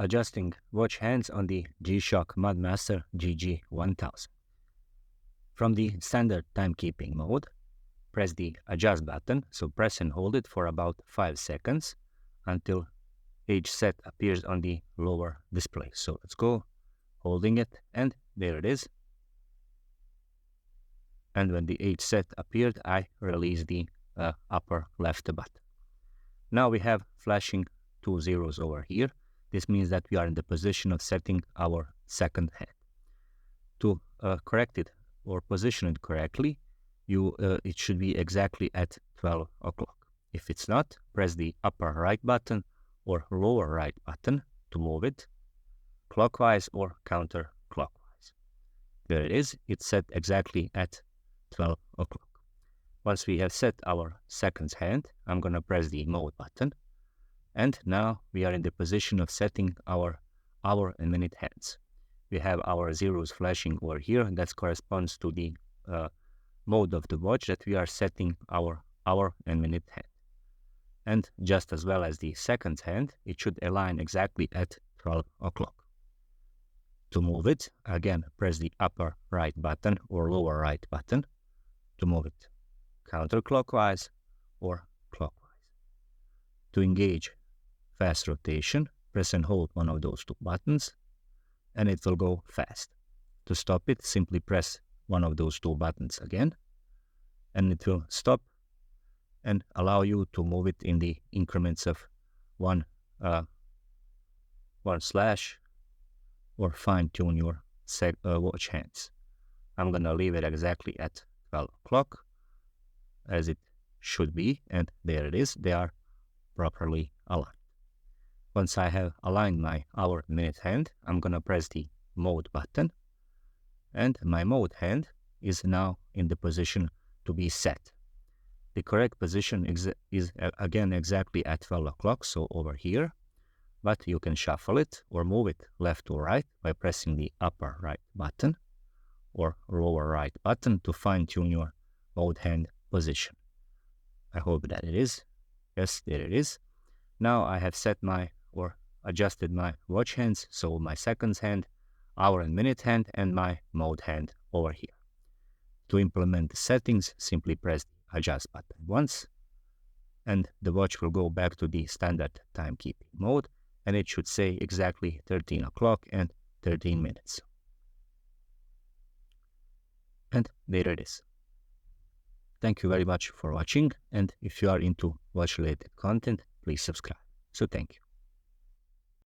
adjusting watch hands on the Gshock Mudmaster GG-1000. From the standard timekeeping mode, press the adjust button, so press and hold it for about 5 seconds until age set appears on the lower display. So let's go, holding it, and there it is. And when the age set appeared, I release the upper left button. Now we have flashing 2 zeros over here. This means that we are in the position of setting our second hand. To correct it or position it correctly, it should be exactly at 12 o'clock. If it's not, press the upper right button or lower right button to move it clockwise or counterclockwise. There it is. It's set exactly at 12 o'clock. Once we have set our second hand, I'm going to press the mode button. And now we are in the position of setting our hour and minute hands. We have our zeros flashing over here, and that corresponds to the mode of the watch that we are setting our hour and minute hand. And just as well as the second hand, it should align exactly at 12 o'clock. To move it, again, press the upper right button or lower right button to move it counterclockwise or clockwise. To engage fast rotation, press and hold one of those two buttons, and it will go fast. To stop it, simply press one of those two buttons again, and it will stop and allow you to move it in the increments of one slash, or fine-tune your watch hands. I'm going to leave it exactly at 12 o'clock, as it should be, and there it is. They are properly aligned. Once I have aligned my hour minute hand, I'm going to press the mode button, and my mode hand is now in the position to be set. The correct position is again exactly at 12 o'clock, so over here, but you can shuffle it or move it left to right by pressing the upper right button or lower right button to fine-tune your mode hand position. I hope that it is. Yes, there it is. Now I have set or adjusted my watch hands, so my seconds hand, hour and minute hand, and my mode hand over here. To implement the settings, simply press the adjust button once, and the watch will go back to the standard timekeeping mode, and it should say exactly 13 o'clock and 13 minutes. And there it is. Thank you very much for watching, and if you are into watch-related content, please subscribe. So thank you.